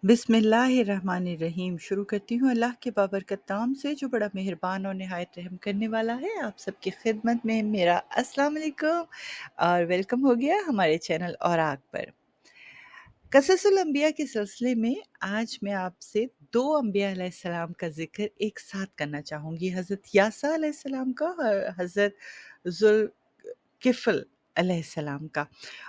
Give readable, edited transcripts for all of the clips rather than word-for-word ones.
बिस्मिल्लाहिर्रहमानिर्रहीम। शुरू करती हूँ अल्लाह के बाबरकत नाम से जो बड़ा मेहरबान और निहायत रहम करने वाला है। आप सबकी खिदमत में मेरा अस्सलाम वालेकुम और वेलकम हो गया हमारे चैनल औराक पर। क़ससुल अंबिया के सिलसिले में आज मैं आपसे 2 अंबिया अलैहिस्सलाम का ज़िक्र एक साथ करना चाहूँगी, हज़रत यासा अलैहिस्सलाम का और हज़रत ज़ुल्किफ़्ल अलैहिस्सलाम का।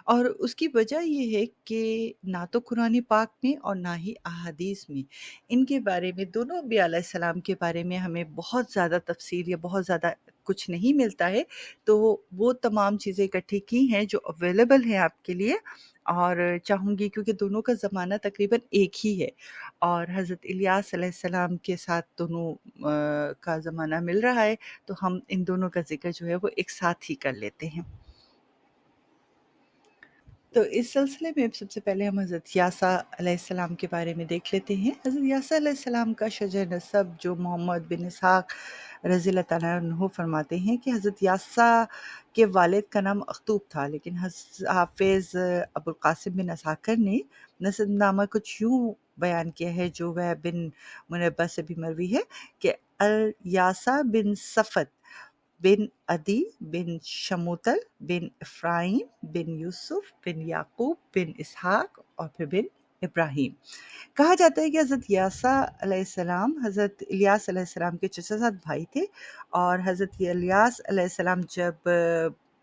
और उसकी वजह ये है कि ना तो कुरान पाक में और ना ही अहादीस में इनके बारे में, दोनों अंबिया अलैहिस्सलाम के बारे में हमें बहुत ज़्यादा तफ़सीर या बहुत ज़्यादा कुछ नहीं मिलता है। तो वो तमाम चीज़ें इकट्ठी की हैं जो अवेलेबल हैं आपके लिए, और चाहूँगी क्योंकि दोनों का ज़माना तकरीबन एक ही है और हज़रत इलियास अलैहिस्सलाम के साथ दोनों का ज़माना मिल रहा है, तो हम इन दोनों का ज़िक्र जो है वो एक साथ ही कर लेते हैं। तो इस सिलसिले में सबसे पहले हम हज़रत यासा अलैहिस्सलाम के बारे में देख लेते हैं। हज़रत यासा अलैहिस्सलाम का शजर नसब जो मोहम्मद बिन इसहाक़ रज़ियल्लाहु ताला अन्हु फरमाते हैं कि हज़रत यासा के वालिद का नाम अख्तूब था, लेकिन हाफ़िज़ अबुल क़ासिम बिन असाकिर ने नसबनामा कुछ यूँ बयान किया है जो वह बिन मुनब्बह से भी मरवी है कि अल यासा बिन सफ़द बिन अदी बिन शमूतल बिन इफ़्राइम बिन यूसुफ बिन याकूब बिन इसहाक और फिर बिन इब्राहिम। कहा जाता है कि हज़रत यासा अलैहिस्सलाम हज़रत इलियास अलैहिस्सलाम के चचाज़ाद भाई थे, और हज़रत इलियास अलैहिस्सलाम जब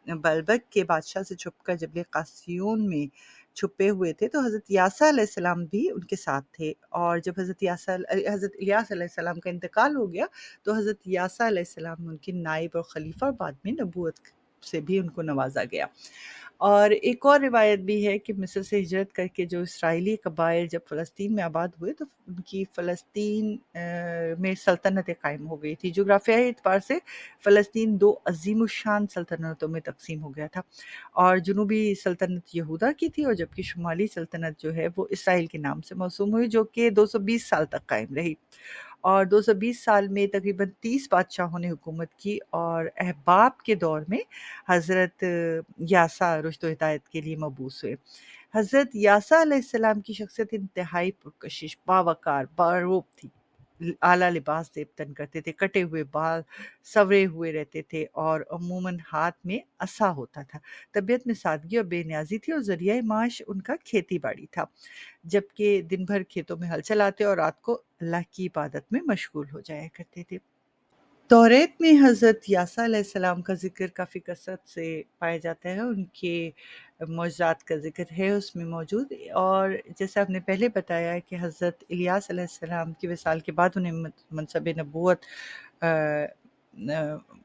बलबक के बादशाह से छुपकर जबल क़ासियून में छुपे हुए थे तो हज़रत यासा अलैहिस्सलाम भी उनके साथ थे, और जब हज़रत इलियास अलैहिस्सलाम का इंतकाल हो गया तो हज़रत यासा अलैहिस्सलाम उनके नाइब और खलीफा और बाद में नबूवत से भी उनको नवाजा गया। और एक और रिवायत भी है कि मिस्र से हिजरत करके जो इसराइली कबाइल जब फ़लस्तीन में आबाद हुए तो उनकी फ़लस्तीन में सल्तनतें कायम हो गई थी। जोग्राफियाई एतबार से फ़लस्तीन 2 अज़ीमुश्शान सल्तनतों में तक़सीम हो गया था, और जनूबी सल्तनत यहूदा की थी और जबकि शुमाली सल्तनत जो है वो इसराइल के नाम से मौसूम हुई, जो कि 220 साल तक कायम रही। और 220 साल में तकरीबन 30 बादशाहों ने हुकूमत की, और अहबाब के दौर में हज़रत यासा रुश्द व हिदायत के लिए मबूस हुए। हज़रत यासा अलैहिस्सलाम की शख्सियत इंतहाई पुरकशिश, बावक़ार, बारूब थी। आला लिबास तन करते थे, कटे हुए बाल संवरे हुए रहते थे और अमूमन हाथ में असा होता था। तबीयत में सादगी और बेनियाज़ी थी और ज़रिया माश उनका खेती बाड़ी था, जबकि दिन भर खेतों में हल चलाते और रात को अल्लाह की इबादत में मशगूल हो जाया करते थे। तौरेत में हज़रत यासा अलैहिस्सलाम का ज़िक्र काफ़ी कसरत से पाया जाता है, उनके मौजज़ात का ज़िक्र है उसमें मौजूद, और जैसा आपने पहले बताया कि हज़रत इलियास अलैहिस्सलाम की विसाल के बाद उन्हें मनसब नबूवत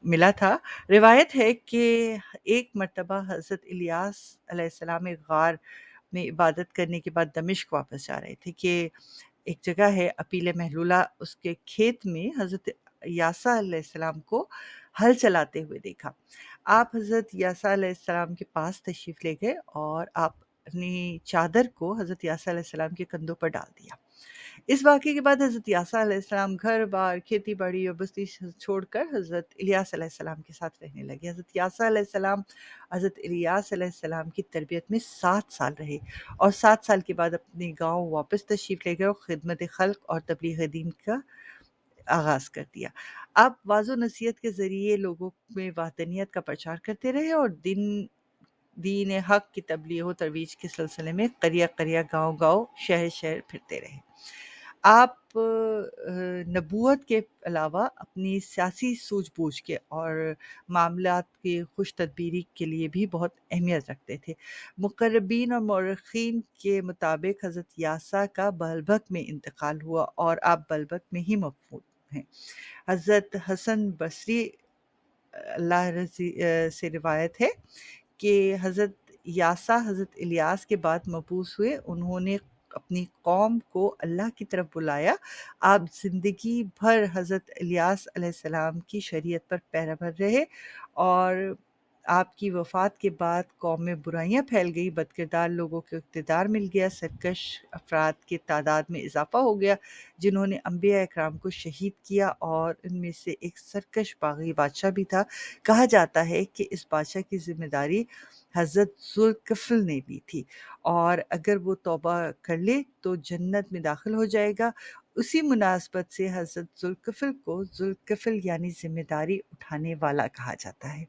मिला था। रिवायत है कि एक मरतबा हज़रत इलियास अलैहिस्सलाम एक गार में इबादत करने के बाद दमिश्क वापस जा रहे थे कि एक जगह है अपील महलूला, उसके खेत में हज़रत यासा अलैहिस्सलाम को हल चलाते हुए देखा। आप हज़रत यासा अलैहिस्सलाम के पास तशरीफ़ ले गए और आप अपनी चादर को हज़रत यासा अलैहिस्सलाम के कंधों पर डाल दिया। इस वाक़ये के बाद हज़रत यासा अलैहिस्सलाम घर-बार, खेती-बाड़ी और बस्ती छोड़कर हज़रत इलियास अलैहिस्सलाम के साथ रहने लगे। हज़रत यासा अलैहिस्सलाम हज़रत इलियास अलैहिस्सलाम की तरबियत में 7 साल रहे और 7 साल के बाद अपने गाँव वापस तशरीफ़ ले गए और ख़िदमत ख़ल्क़ और तबलीग़ दीन का आगाज़ कर दिया। आप वाज़ो नसीहत के ज़रिए लोगों में वहदानियत का प्रचार करते रहे और दीन हक़ की तबलीग व तरवीज के सिलसिले में क़रिया-क़रिया, गाँव-गाँव, शहर-शहर फिरते रहे। आप नबूवत के अलावा अपनी सियासी सूझबूझ के और मामलात की खुश तदबीरी के लिए भी बहुत अहमियत रखते थे। मुक़र्रबीन और मौरख़ीन के मुताबिक हज़रत यासा का बलबक में इंतकाल हुआ और आप बलबक में ही मदफ़ून हैं। हज़रत हसन बसरी अल्लाह रज़ी से रिवायत है कि हज़रत यासा हज़रत इलियास के बाद मबूस हुए। उन्होंने अपनी कौम को अल्लाह की तरफ बुलाया। आप ज़िंदगी भर हज़रत इलियास अलैहिस्सलाम की शरीयत पर पैरावर रहे, और आपकी वफ़ात के बाद कौम में बुराइयां फैल गई, बदकिरदार लोगों को इक़्तिदार मिल गया, सरकश अफ़राद की तादाद में इज़ाफ़ा हो गया जिन्होंने अंबिया इकराम को शहीद किया, और इनमें से एक सरकश बाग़ी बादशाह भी था। कहा जाता है कि इस बादशाह की ज़िम्मेदारी حضرت ذوالکفل نے لی تھی، اور اگر وہ توبہ کر لے تو جنت میں داخل ہو جائے گا۔ اسی مناسبت سے حضرت ذوالکفل کو ذوالکفل یعنی ذمہ داری اٹھانے والا کہا جاتا ہے۔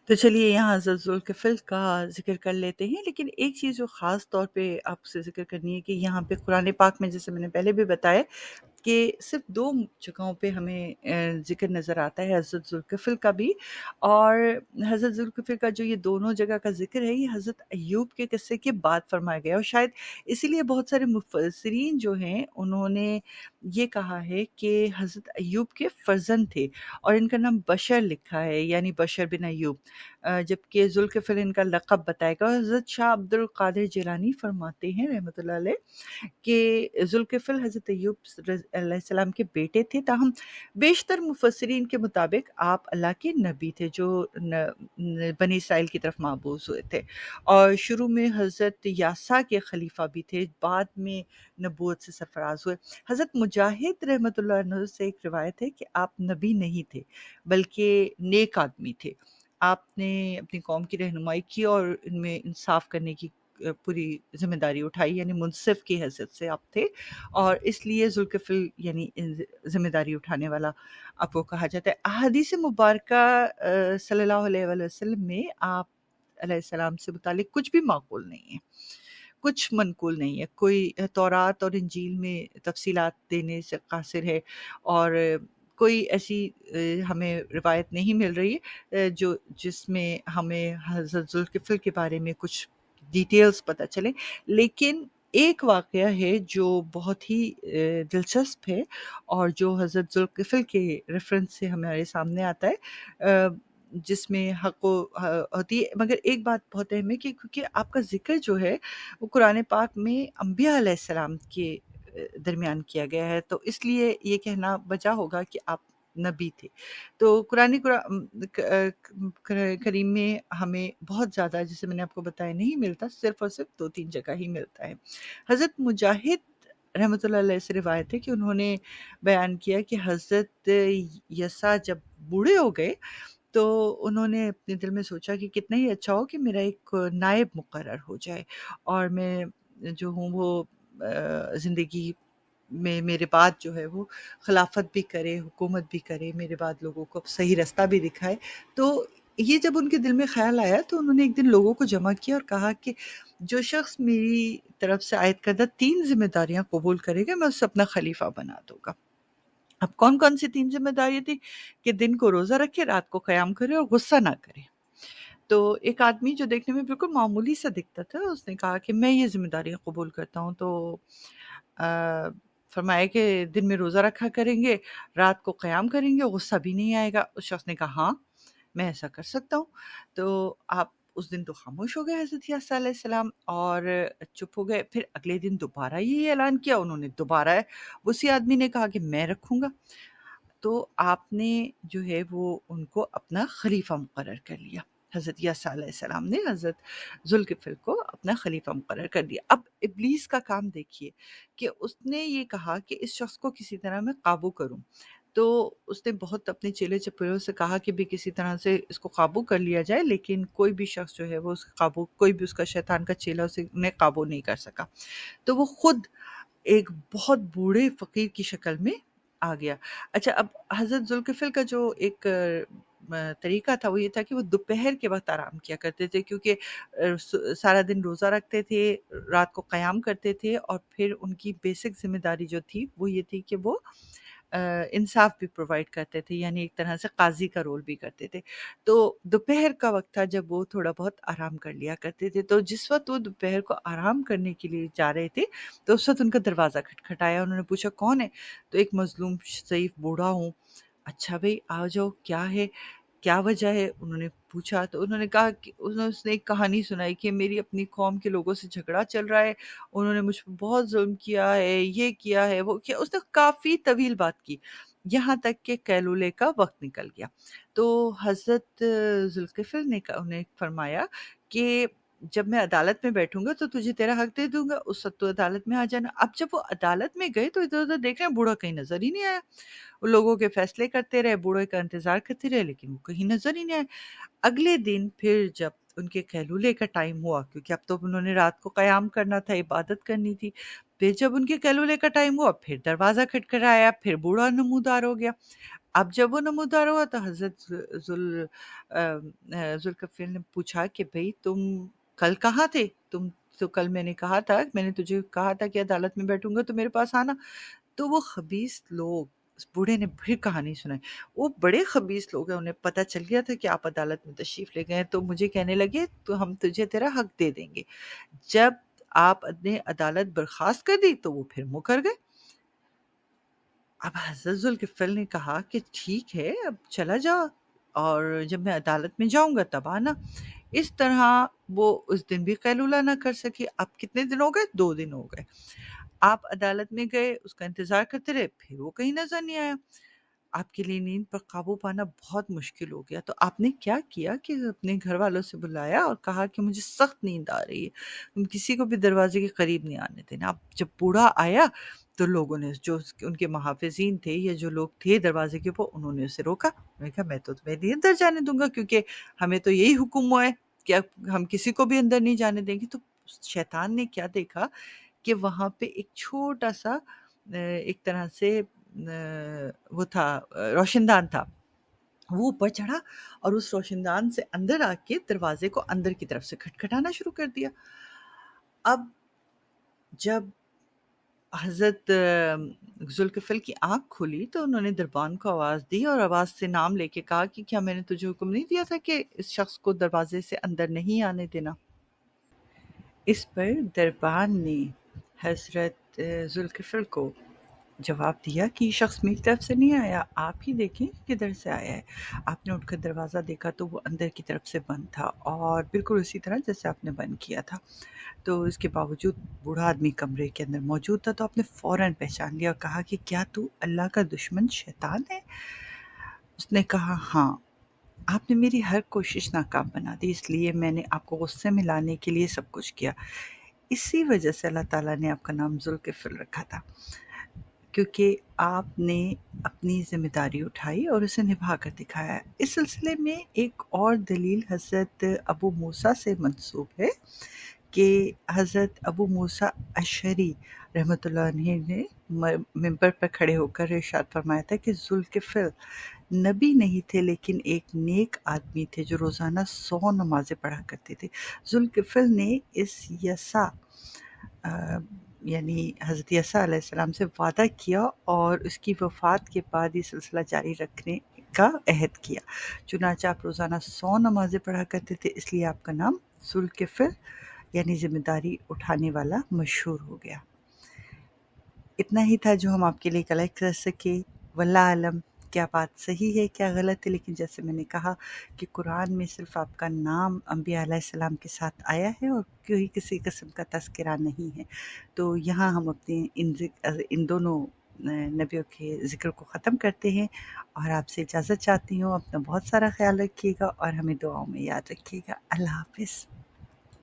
تو چلیے یہاں حضرت ذوالکفل کا ذکر کر لیتے ہیں، لیکن ایک چیز جو خاص طور پہ آپ سے ذکر کرنی ہے کہ یہاں پہ قرآن پاک میں، جیسے میں نے پہلے بھی بتایا، کہ صرف 2 جگہوں پہ ہمیں ذکر نظر آتا ہے حضرت ذوالکفل کا بھی، اور حضرت ذوالکفل کا جو یہ دونوں جگہ کا ذکر ہے یہ حضرت ایوب کے قصے کے بعد فرمایا گیا، اور شاید اسی لیے بہت سارے مفسرین جو ہیں انہوں نے یہ کہا ہے کہ حضرت ایوب کے فرزند تھے، اور ان کا نام بشر لکھا ہے، یعنی بشر بن ایوب، جبکہ ذوالکفل ان کا لقب بتایا گیا۔ حضرت شاہ عبد القادر جیلانی فرماتے ہیں رحمۃ اللہ علیہ کہ ذوالکفل حضرت ایوب علیہ السلام کے بیٹے تھے، تاہم بیشتر مفسرین کے مطابق آپ اللہ کے نبی تھے جو بنی اسرائیل کی طرف مبعوث ہوئے تھے، اور شروع میں حضرت یاسا کے خلیفہ بھی تھے، بعد میں نبوت سے سرفراز ہوئے۔ حضرت مجاہد رحمۃ اللہ عنہ سے ایک روایت ہے کہ آپ نبی نہیں تھے بلکہ نیک آدمی تھے، آپ نے اپنی قوم کی رہنمائی کی اور ان میں انصاف کرنے کی پوری ذمہ داری اٹھائی، یعنی منصف کی حیثیت سے آپ تھے، اور اس لیے ذوالکفل یعنی ذمہ داری اٹھانے والا آپ کو کہا جاتا ہے۔ احادیث مبارکہ صلی اللہ علیہ وآلہ وسلم میں آپ علیہ السلام سے متعلق کچھ بھی معقول نہیں ہے، کچھ منقول نہیں ہے، کوئی تورات اور انجیل میں تفصیلات دینے سے قاصر ہے، اور کوئی ایسی ہمیں روایت نہیں مل رہی ہے جو جس میں ہمیں حضرت ذوالکفل کے بارے میں کچھ ڈیٹیلز پتہ چلیں، لیکن ایک واقعہ ہے جو بہت ہی دلچسپ ہے اور جو حضرت ذوالکفل کے ریفرنس سے ہمارے سامنے آتا ہے، جس میں حق ہوتی ہے، مگر ایک بات بہت اہم ہے کہ کیونکہ آپ کا ذکر جو ہے وہ قرآن پاک میں انبیاء علیہ السلام کے درمیان کیا گیا ہے، تو اس لیے یہ کہنا بجا ہوگا کہ آپ نبی تھے۔ تو قرآن کریم میں ہمیں بہت زیادہ، جیسے میں نے آپ کو بتایا، نہیں ملتا، صرف اور صرف 2-3 جگہ ہی ملتا ہے۔ حضرت مجاہد رحمۃ اللہ علیہ سے روایت ہے کہ انہوں نے بیان کیا کہ حضرت یسع جب بوڑھے ہو گئے تو انہوں نے اپنے دل میں سوچا کہ کتنا ہی اچھا ہو کہ میرا ایک نائب مقرر ہو جائے، اور میں جو ہوں وہ زندگی میں میرے بعد جو ہے وہ خلافت بھی کرے، حکومت بھی کرے، میرے بعد لوگوں کو صحیح رستہ بھی دکھائے۔ تو یہ جب ان کے دل میں خیال آیا تو انہوں نے ایک دن لوگوں کو جمع کیا اور کہا کہ جو شخص میری طرف سے عائد کردہ 3 ذمہ داریاں قبول کرے گا میں اسے اپنا خلیفہ بنا دوں گا۔ اب کون کون سی 3 ذمہ داریاں تھی؟ کہ دن کو روزہ رکھے، رات کو قیام کرے اور غصہ نہ کرے۔ تو ایک آدمی جو دیکھنے میں بالکل معمولی سا دکھتا تھا، اس نے کہا کہ میں یہ ذمہ داریاں قبول کرتا ہوں، تو فرمایا کہ دن میں روزہ رکھا کریں گے، رات کو قیام کریں گے، غصہ بھی نہیں آئے گا۔ اس شخص نے کہا ہاں میں ایسا کر سکتا ہوں۔ تو آپ اس دن تو خاموش ہو گئے حضرت یاسع علیہ السلام اور چپ ہو گئے۔ پھر اگلے دن دوبارہ یہ اعلان کیا، انہوں نے دوبارہ اسی آدمی نے کہا کہ میں رکھوں گا۔ تو آپ نے جو ہے وہ ان کو اپنا خلیفہ مقرر کر لیا۔ حضرت یاسع علیہ السلام نے حضرت ذوالکفل کو اپنا خلیفہ مقرر کر دیا۔ اب ابلیس کا کام دیکھیے کہ اس نے یہ کہا کہ اس شخص کو کسی طرح میں قابو کروں، تو اس نے بہت اپنے چیلے چپڑوں سے کہا کہ بھی کسی طرح سے اس کو قابو کر لیا جائے، لیکن کوئی بھی شخص جو ہے وہ اس قابو، کوئی بھی اس کا شیطان کا چیلا اسے انہیں قابو نہیں کر سکا۔ تو وہ خود ایک بہت بوڑھے فقیر کی شکل میں آ گیا۔ اچھا، اب حضرت ذوالکفل کا جو ایک طریقہ تھا وہ یہ تھا کہ وہ دوپہر کے وقت آرام کیا کرتے تھے، کیونکہ سارا دن روزہ رکھتے تھے، رات کو قیام کرتے تھے، اور پھر ان کی بیسک ذمہ داری جو تھی وہ یہ تھی کہ وہ انصاف بھی پرووائڈ کرتے تھے، یعنی ایک طرح سے قاضی کا رول بھی کرتے تھے۔ تو دوپہر کا وقت تھا جب وہ تھوڑا بہت آرام کر لیا کرتے تھے، تو جس وقت وہ دوپہر کو آرام کرنے کے لیے جا رہے تھے تو اس وقت ان کا دروازہ کھٹکھٹایا، انہوں نے پوچھا کون ہے؟ تو ایک مظلوم ضعیف بوڑھا ہوں۔ اچھا بھئی آ جاؤ، کیا ہے، کیا وجہ ہے؟ انہوں نے پوچھا تو انہوں نے کہا کہ اس نے ایک کہانی سنائی کہ میری اپنی قوم کے لوگوں سے جھگڑا چل رہا ہے، انہوں نے مجھ پر بہت ظلم کیا ہے، یہ کیا ہے، وہ کیا، اس نے کافی طویل بات کی، یہاں تک کہ قیلولے کا وقت نکل گیا۔ تو حضرت ذوالکفل نے انہیں فرمایا کہ जब मैं अदालत में बैठूँगा तो तुझे तेरा हक दे दूँगा, उस वक़्त तू अदालत में आ जाना। अब जब वो अदालत में गए तो इधर-उधर देख रहे हैं, बूढ़ा कहीं नज़र ही नहीं आया। वो लोगों के फैसले करते रहे, बूढ़े का इंतज़ार करते रहे, लेकिन वो कहीं नज़र ही नहीं आए। अगले दिन फिर जब उनके कैलूले का टाइम हुआ, क्योंकि अब तो उन्होंने रात को क़याम करना था, इबादत करनी थी। फिर जब उनके कैलूले का टाइम हुआ, फिर दरवाज़ा खटखटाया, फिर बूढ़ा नमूदार हो गया। अब जब वो नमूदार हुआ तो हज़रत ज़ुल्कफ़िल ने पूछा कि भई तुम कल कहाँ थे? तुम तो कल मैंने तुझे कहा था कि अदालत में बैठूँगा तो मेरे पास आना। तो वो ख़बीस लोग, उस बूढ़े ने फिर कहानी सुनाई। वो बड़े ख़बीस लोग हैं, उन्हें पता चल गया था कि आप अदालत में तशरीफ़ ले गए हैं, तो मुझे कहने लगे तो हम तुझे तेरा हक़ दे देंगे। जब आपने अदालत बर्ख़ास्त कर दी तो वो फिर मुकर गए। अब हज़रत ज़ुल्क़िफ़ल ने कहा कि ठीक है, अब चला जा और जब मैं अदालत में जाऊँगा तब आना। इस तरह वो उस दिन भी कैलूला ना कर सकी। अब कितने दिन हो गए? 2 दिन हो गए। आप अदालत में गए, उसका इंतज़ार करते रहे, फिर वो कहीं नज़र नहीं आया। आपके लिए नींद पर काबू पाना बहुत मुश्किल हो गया, तो आपने क्या किया कि अपने घर वालों से बुलाया और कहा कि मुझे सख्त नींद आ रही है, तुम किसी को भी दरवाजे के करीब नहीं आने देना। अब जब बूढ़ा आया तो लोगों ने, जो उनके मुहाफ़िज़ीन थे या जो लोग थे दरवाजे के ऊपर, उन्होंने उसे रोका। मैंने कहा मैं तो तुम्हें नहीं अंदर जाने दूंगा, क्योंकि हमें तो यही हुक्म हुआ है कि अब हम किसी को भी अंदर नहीं जाने देंगे। तो शैतान ने क्या देखा कि वहाँ पे एक छोटा-सा एक तरह से वो था, रोशनदान था। वो ऊपर चढ़ा और उस रोशनदान से अंदर आके दरवाज़े को अंदर की तरफ से खटखटाना शुरू कर दिया। अब जब हज़रत ज़ुल्कफ़ल की आँख खुली तो उन्होंने दरबान को आवाज़ दी और आवाज़ से नाम लेके कहा कि क्या मैंने तुझे हुक्म नहीं दिया था कि इस शख़्स को दरवाज़े से अंदर नहीं आने देना? इस पर दरबान ने हज़रत ज़ुल्कफ़ल को जवाब दिया कि ये शख़्स मेरी तरफ से नहीं आया, आप ही देखें किधर से आया है। आपने उठकर दरवाज़ा देखा तो वो अंदर की तरफ से बंद था और बिल्कुल उसी तरह जैसे आपने बंद किया था। तो इसके बावजूद बूढ़ा आदमी कमरे के अंदर मौजूद था, तो आपने फ़ौरन पहचान लिया और कहा कि क्या तू अल्लाह का दुश्मन शैतान है? उसने कहा हाँ, आपने मेरी हर कोशिश नाकाम बना दी, इसलिए मैंने आपको गुस्से में लाने के लिए सब कुछ किया। इसी वजह से अल्लाह ताला ने आपका नाम ज़ुल्कफ़िल रखा था, क्योंकि आपने अपनी ज़िम्मेदारी उठाई और उसे निभा कर दिखाया। इस सिलसिले में एक और दलील हज़रत अबू मूसा से मंसूब है कि हज़रत अबू मूसा अशअरी रहमतुल्लाह अलैह ने मिंबर पर खड़े होकर इरशाद फरमाया था कि ज़ुल्कफ़िल नबी नहीं थे, लेकिन एक नेक आदमी थे जो रोज़ाना 100 नमाज़ें पढ़ा करते थे। ज़ुल्कफ़िल ने इस यसा अ, यानी हज़रत यसा अलैहिस्सलाम से वादा किया और उसकी वफ़ात के बाद ये सिलसिला जारी रखने का अहद किया। चुनांचे आप रोज़ाना 100 नमाज़ें पढ़ा करते थे, इसलिए आपका नाम ज़ुल्कफ़िल यानी ज़िम्मेदारी उठाने वाला मशहूर हो गया। इतना ही था जो हम आपके लिए कलेक्ट कर सके। वल्लाह आलम क्या बात सही है, क्या गलत है, लेकिन जैसे मैंने कहा कि कुरान में सिर्फ़ आपका नाम अंबिया अलैहिस्सलाम के साथ आया है और कोई किसी किस्म का तज़किरा नहीं है। तो यहाँ हम अपने इन दोनों नबियों के ज़िक्र को ख़त्म करते हैं और आपसे इजाज़त चाहती हूँ। अपना बहुत सारा ख़्याल रखिएगा और हमें दुआओं में याद रखिएगा। अल्लाह हाफ़िज़।